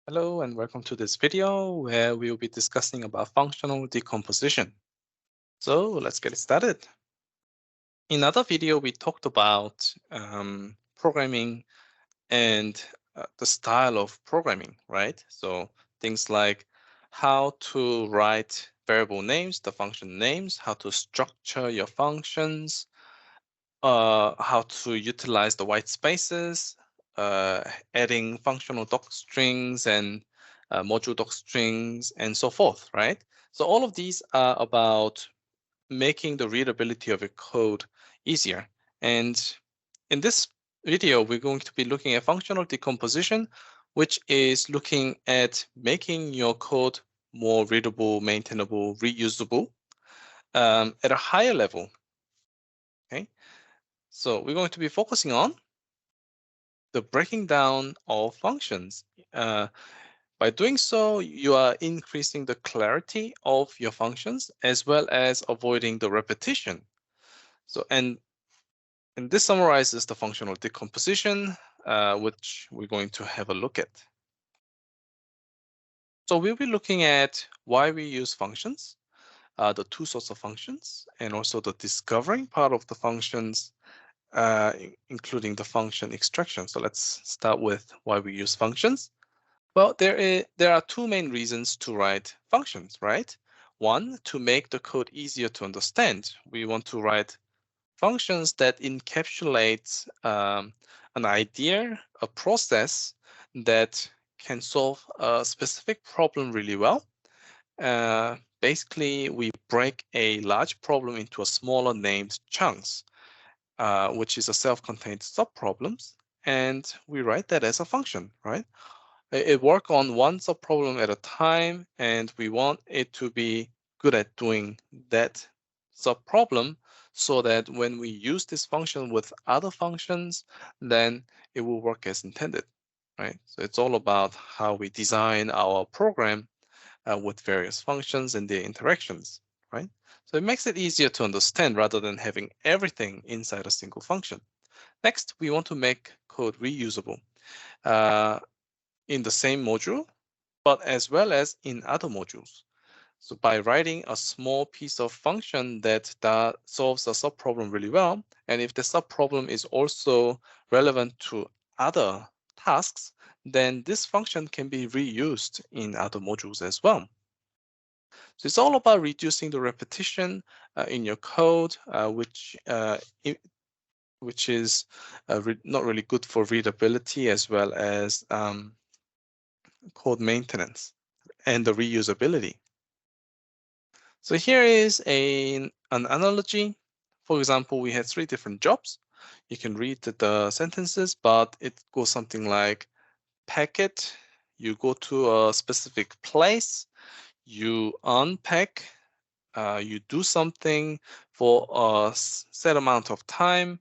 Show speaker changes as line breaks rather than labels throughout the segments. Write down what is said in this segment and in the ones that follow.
Hello and welcome to this video where we will be discussing about functional decomposition. So let's get started. In another video, we talked about programming and the style of programming, right? So things like how to write variable names, the function names, how to structure your functions, how to utilize the white spaces, adding functional doc strings and module doc strings and so forth, right? So all of these are about making the readability of your code easier. And in this video, we're going to be looking at functional decomposition, which is looking at making your code more readable, maintainable, reusable at a higher level. Okay, so we're going to be focusing on the breaking down of functions. By doing so, you are increasing the clarity of your functions as well as avoiding the repetition. So, and this summarizes the functional decomposition, which we're going to have a look at. So we'll be looking at why we use functions, the two sorts of functions, and also the discovering part of the functions, including the function extraction. So let's start with why we use functions. Well, there are two main reasons to write functions, right? One, to make the code easier to understand. We want to write functions that encapsulate an idea, a process that can solve a specific problem really well. Basically, we break a large problem into a smaller named chunks, which is a self-contained subproblems, and we write that as a function, right? It work on one subproblem at a time, and we want it to be good at doing that subproblem so that when we use this function with other functions, then it will work as intended, right? So it's all about how we design our program with various functions and their interactions, right? So it makes it easier to understand rather than having everything inside a single function. Next, we want to make code reusable. In the same module, but as well as in other modules. So by writing a small piece of function that solves a subproblem really well, and if the subproblem is also relevant to other tasks, then this function can be reused in other modules as well. So it's all about reducing the repetition in your code, which is not really good for readability as well as code maintenance and the reusability. So here is an analogy. For example, we had 3 different jobs. You can read the sentences, but it goes something like packet, you go to a specific place, you unpack, you do something for a set amount of time,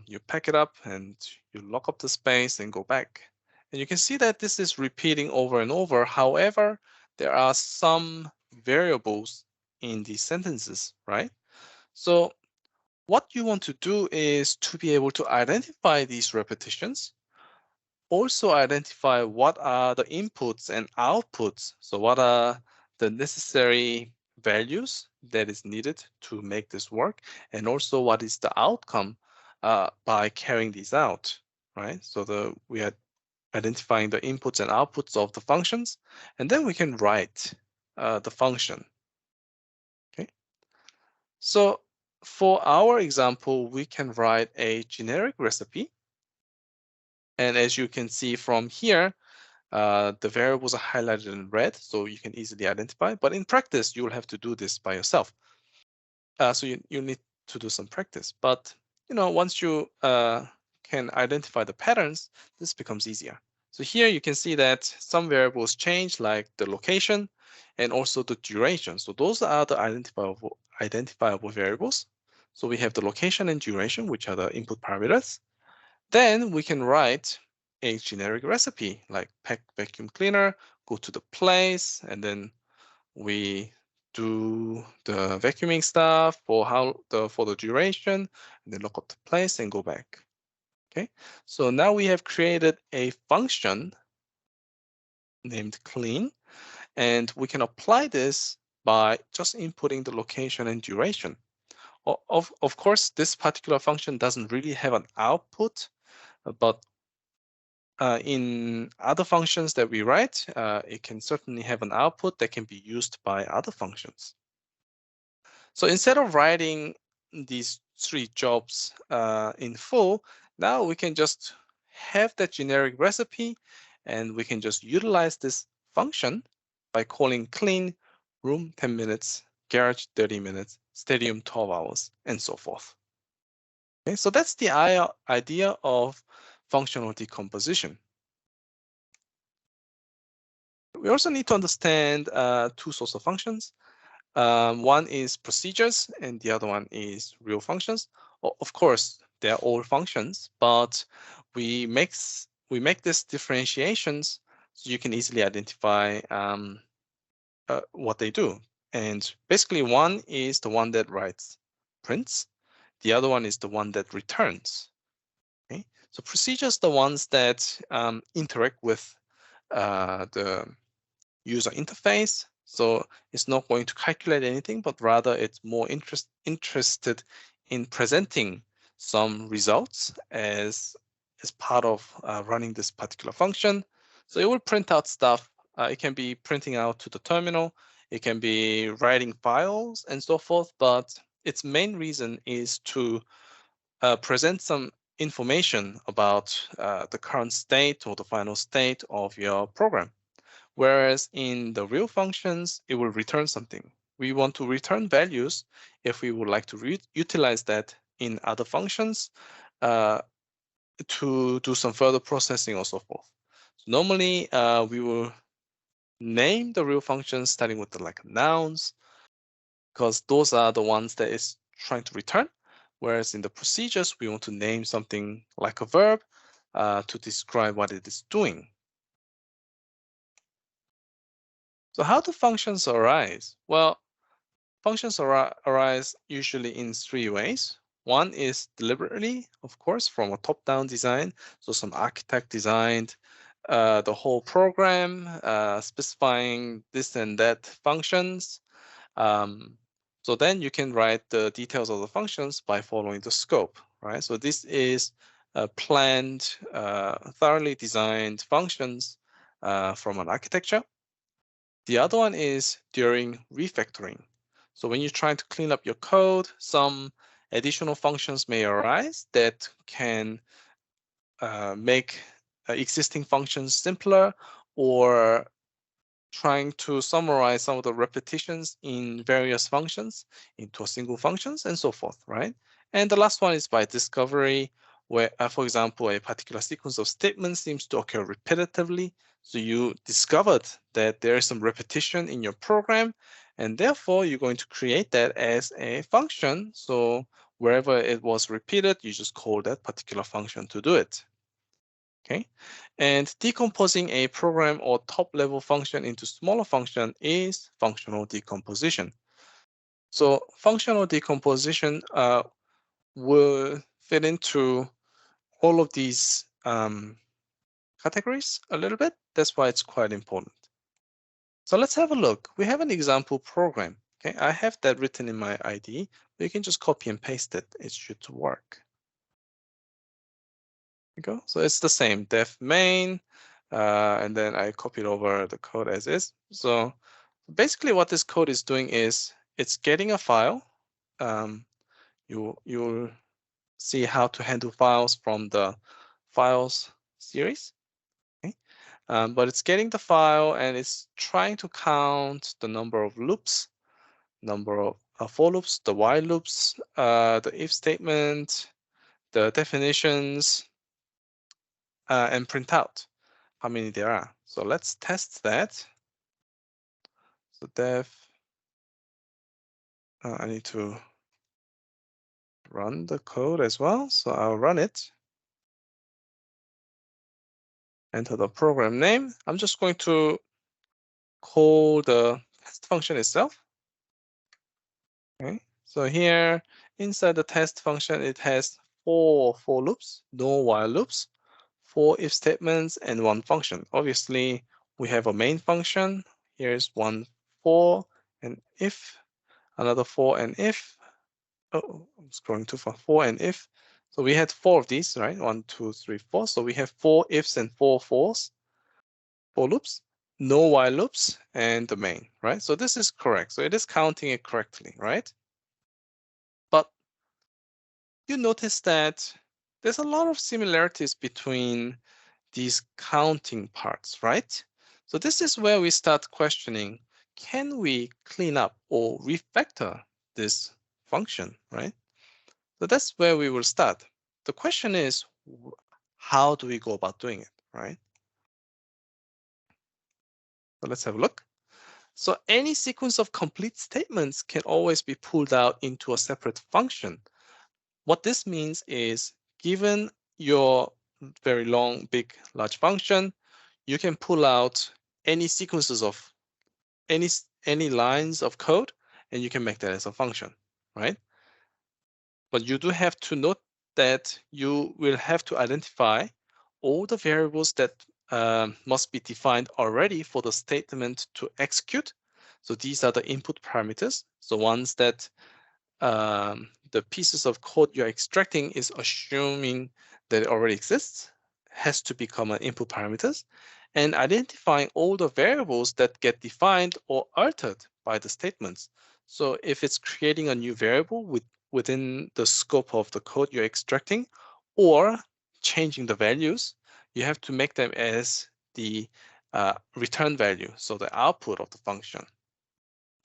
you pack it up and you lock up the space and go back. And you can see that this is repeating over and over. However, there are some variables in these sentences, right? So what you want to do is to be able to identify these repetitions, also identify what are the inputs and outputs. So what are the necessary values that is needed to make this work, and also what is the outcome by carrying these out, right? So we are identifying the inputs and outputs of the functions, and then we can write the function. Okay. So for our example, we can write a generic recipe. And as you can see from here, the variables are highlighted in red, so you can easily identify. But in practice, you will have to do this by yourself. So you need to do some practice. But once you can identify the patterns, this becomes easier. So here you can see that some variables change, like the location and also the duration. So those are the identifiable variables. So we have the location and duration, which are the input parameters. Then we can write a generic recipe like pack vacuum cleaner, go to the place, and then we do the vacuuming stuff for the duration, and then look up the place and go back. Okay, so now we have created a function named clean, and we can apply this by just inputting the location and duration. Of course, this particular function doesn't really have an output, but in other functions that we write, it can certainly have an output that can be used by other functions. So instead of writing these three jobs in full, now we can just have that generic recipe, and we can just utilize this function by calling clean room 10 minutes, garage 30 minutes, stadium 12 hours, and so forth. Okay, so that's the idea of functional decomposition. We also need to understand two sorts of functions. One is procedures and the other one is real functions. Of course, they're all functions, but we make these differentiations so you can easily identify what they do. And basically, one is the one that writes prints. The other one is the one that returns. Okay? So procedures are the ones that interact with the user interface. So it's not going to calculate anything, but rather it's more interested in presenting some results as part of running this particular function. So it will print out stuff. It can be printing out to the terminal. It can be writing files and so forth. But its main reason is to present some information about the current state or the final state of your program. Whereas in the real functions, it will return something. We want to return values if we would like to utilize that in other functions to do some further processing or so forth. So normally, we will name the real functions starting with the nouns, because those are the ones that it's trying to return. Whereas in the procedures, we want to name something like a verb to describe what it is doing. So how do functions arise? Well, functions arise usually in three ways. One is deliberately, of course, from a top-down design. So some architect designed the whole program, specifying this and that functions. So then you can write the details of the functions by following the scope, right? So this is planned, thoroughly designed functions from an architecture. The other one is during refactoring. So when you're trying to clean up your code, some additional functions may arise that can make existing functions simpler, or trying to summarize some of the repetitions in various functions into a single functions and so forth, right? And the last one is by discovery, where, for example, a particular sequence of statements seems to occur repetitively. So you discovered that there is some repetition in your program, and therefore you're going to create that as a function. So wherever it was repeated, you just call that particular function to do it. Okay, and decomposing a program or top-level function into smaller function is functional decomposition. So functional decomposition will fit into all of these categories a little bit. That's why it's quite important. So let's have a look. We have an example program. Okay, I have that written in my IDE. You can just copy and paste it. It should work. Go. So it's the same def main, and then I copied over the code as is. So basically what this code is doing is it's getting a file. You'll see how to handle files from the files series. Okay? But it's getting the file and it's trying to count the number of loops, number of for loops, the while loops, the if statement, the definitions, and print out how many there are. So let's test that. So def, I need to run the code as well. So I'll run it. Enter the program name. I'm just going to call the test function itself. Okay. So here inside the test function, it has four for loops, no while loops, 4 if statements, and 1 function. Obviously, we have a main function. Here's one for and if, another for and if. Oh, I'm scrolling too far. For and if. So we had 4 of these, right? 1, 2, 3, 4. So we have 4 ifs and 4 fors, for loops, no while loops, and the main, right? So this is correct. So it is counting it correctly, right? But you notice that there's a lot of similarities between these counting parts, right? So this is where we start questioning, can we clean up or refactor this function, right? So that's where we will start. The question is, how do we go about doing it, right? So let's have a look. So any sequence of complete statements can always be pulled out into a separate function. What this means is, given your very long, big, large function, you can pull out any sequences of any lines of code, and you can make that as a function, right? But you do have to note that you will have to identify all the variables that must be defined already for the statement to execute. So these are the input parameters, the ones that the pieces of code you're extracting is assuming that it already exists, has to become an input parameters, and identifying all the variables that get defined or altered by the statements. So if it's creating a new variable within the scope of the code you're extracting, or changing the values, you have to make them as the return value, so the output of the function.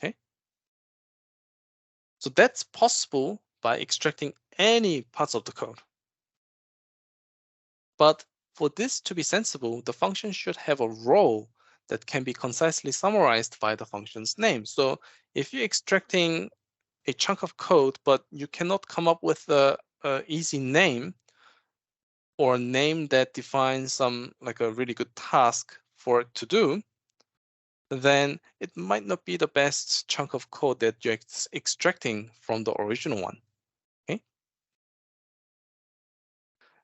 Okay. So that's possible by extracting any parts of the code. But for this to be sensible, the function should have a role that can be concisely summarized by the function's name. So if you're extracting a chunk of code, but you cannot come up with a easy name, or a name that defines some like a really good task for it to do, then it might not be the best chunk of code that you're extracting from the original one. Okay.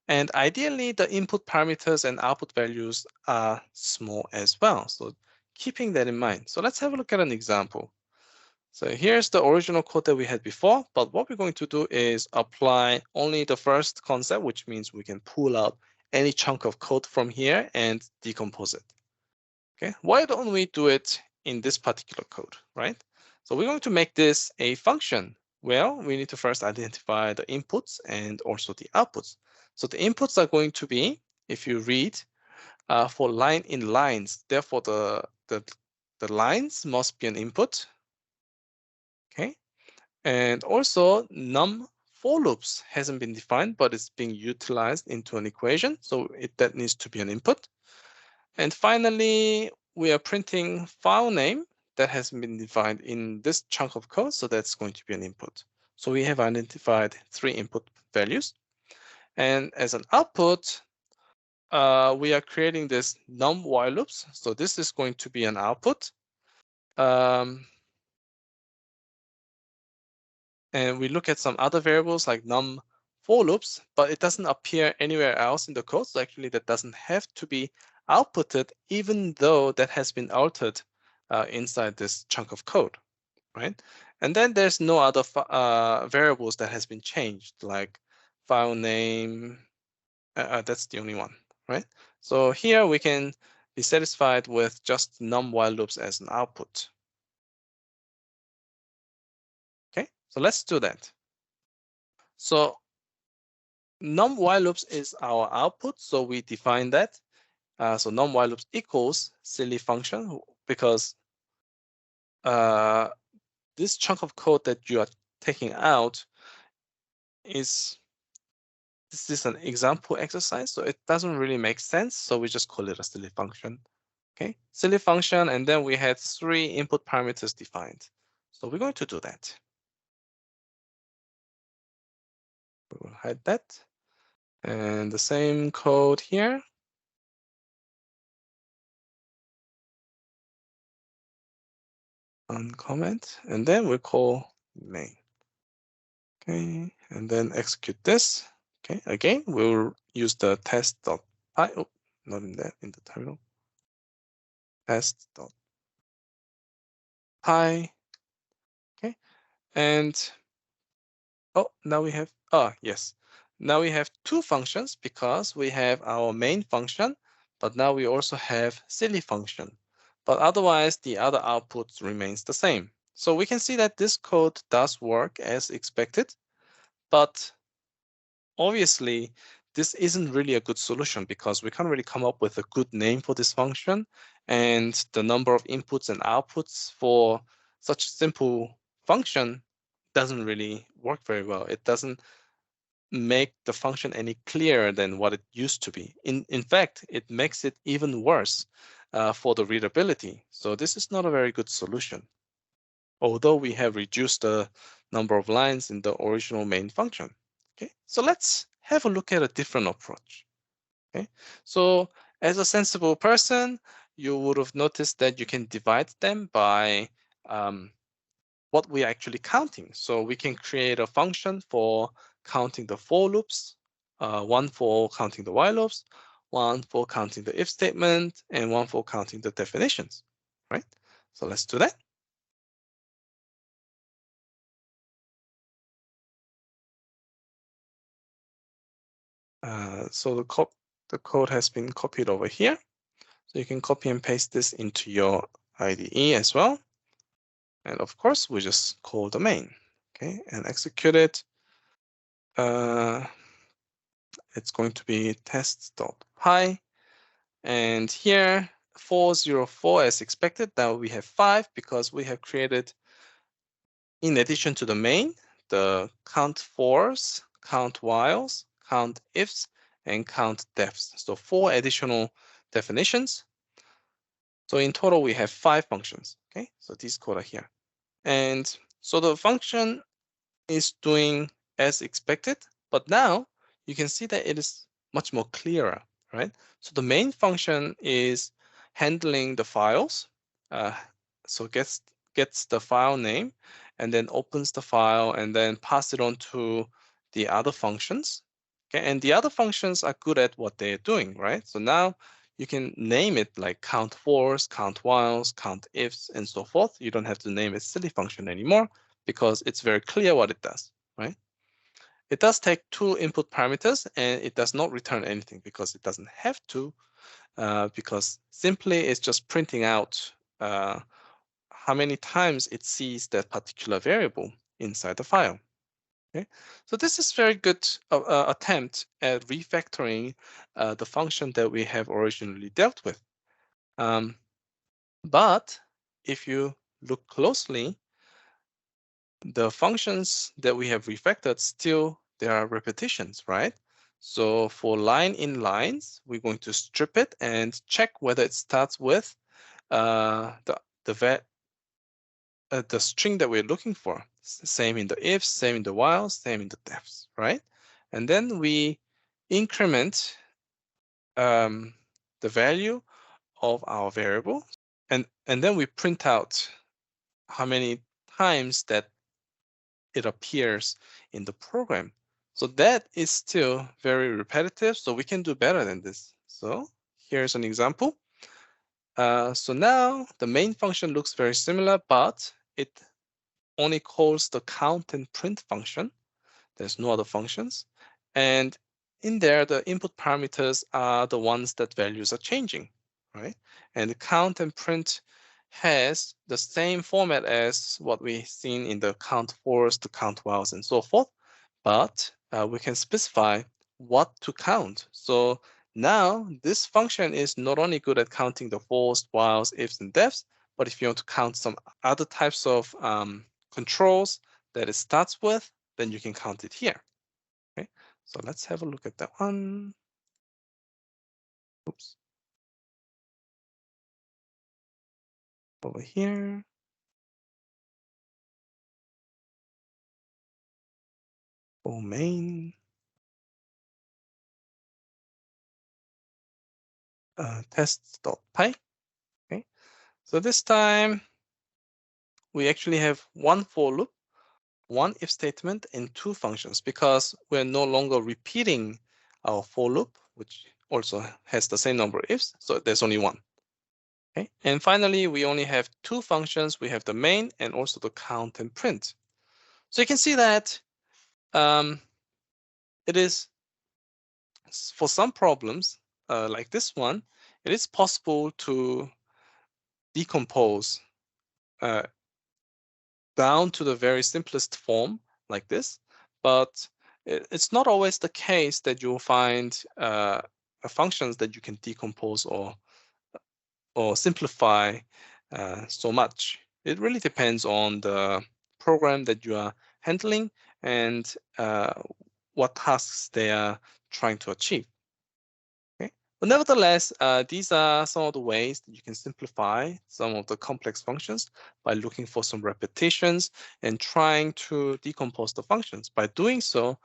And ideally, the input parameters and output values are small as well. So keeping that in mind. So let's have a look at an example. So here's the original code that we had before, but what we're going to do is apply only the first concept, which means we can pull out any chunk of code from here and decompose it. Okay, why don't we do it in this particular code, right? So we're going to make this a function. Well, we need to first identify the inputs and also the outputs. So the inputs are going to be, if you read, for line in lines, therefore the lines must be an input. Okay, and also num for loops hasn't been defined, but it's being utilized into an equation, so that needs to be an input. And finally, we are printing file name that has been defined in this chunk of code, so that's going to be an input. So we have identified 3 input values. And as an output, we are creating this num while loops. So this is going to be an output. And we look at some other variables like num for loops, but it doesn't appear anywhere else in the code. So actually that doesn't have to be outputted, even though that has been altered inside this chunk of code, right? And then there's no other variables that has been changed, like file name. That's the only one, right? So here we can be satisfied with just num while loops as an output. Okay, so let's do that. So num while loops is our output, so we define that. So num while loops equals silly function, because this chunk of code that you are taking out this is an example exercise, so it doesn't really make sense. So we just call it a silly function. Okay, silly function, and then we had 3 input parameters defined. So we're going to do that. We will hide that. And the same code here. Uncomment, and then we call main. Okay, and then execute this. Okay, again, we'll use the test.py. Oh, not in there, in the terminal. test.py. Okay, and oh, now we have yes. Now we have two functions because we have our main function, but now we also have silly function. But otherwise, the other output remains the same. So we can see that this code does work as expected, but obviously, this isn't really a good solution because we can't really come up with a good name for this function, and the number of inputs and outputs for such a simple function doesn't really work very well. It doesn't make the function any clearer than what it used to be. In fact, it makes it even worse for the readability. So this is not a very good solution, although we have reduced the number of lines in the original main function. Okay, so let's have a look at a different approach. Okay, so as a sensible person, you would have noticed that you can divide them by what we are actually counting. So we can create a function for counting the for loops, one for counting the while loops, one for counting the if statement, and one for counting the definitions, right? So let's do that. So the code has been copied over here. So you can copy and paste this into your IDE as well. And of course, we just call the main, okay, and execute it. It's going to be test.py. And here, 404 as expected. Now we have 5 because we have created, in addition to the main, the count fors, count whiles, count ifs, and count defs. So 4 additional definitions. So in total, we have 5 functions. Okay, so these code are here. And so the function is doing as expected, but now you can see that it is much more clearer, right? So the main function is handling the files. So gets the file name and then opens the file and then pass it on to the other functions. Okay, and the other functions are good at what they're doing, right? So now you can name it like count fors, count whiles, count ifs, and so forth. You don't have to name it silly function anymore because it's very clear what it does, right? It does take 2 input parameters and it does not return anything because it doesn't have to, because simply it's just printing out how many times it sees that particular variable inside the file. Okay, so this is very good attempt at refactoring the function that we have originally dealt with. But if you look closely, the functions that we have refactored still, there are repetitions, right? So for line in lines, we're going to strip it and check whether it starts with the string that we're looking for. Same in the ifs, same in the whiles, same in the defs, right? And then we increment the value of our variable, and then we print out how many times that it appears in the program. So that is still very repetitive, so we can do better than this. So here's an example. So now the main function looks very similar, but it only calls the count and print function. There's no other functions. And in there, the input parameters are the ones that values are changing, right? And the count and print has the same format as what we've seen in the count fors, the count whiles, and so forth. But we can specify what to count. So now this function is not only good at counting the fors, whiles, ifs, and defs, but if you want to count some other types of controls that it starts with, then you can count it here. Okay, so let's have a look at that one. Oops. Over here. For main. Test.py. Okay, so this time we actually have one for loop, one if statement, and 2 functions because we're no longer repeating our for loop, which also has the same number of ifs, so there's only one. Okay, and finally, we only have two functions. We have the main and also the count and print. So you can see that it is, for some problems like this one, it is possible to decompose down to the very simplest form like this, but it's not always the case that you'll find functions that you can decompose or simplify so much. It really depends on the program that you are handling and what tasks they are trying to achieve. Okay. But nevertheless, these are some of the ways that you can simplify some of the complex functions by looking for some repetitions and trying to decompose the functions. By doing so,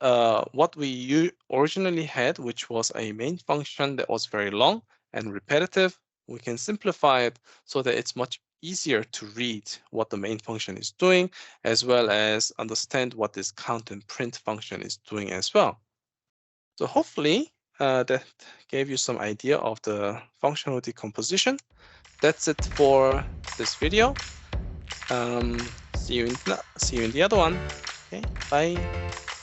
what we originally had, which was a main function that was very long and repetitive, we can simplify it so that it's much easier to read what the main function is doing, as well as understand what this count and print function is doing as well. So hopefully that gave you some idea of the functional decomposition. That's it for this video. See you in the other one. Okay, bye.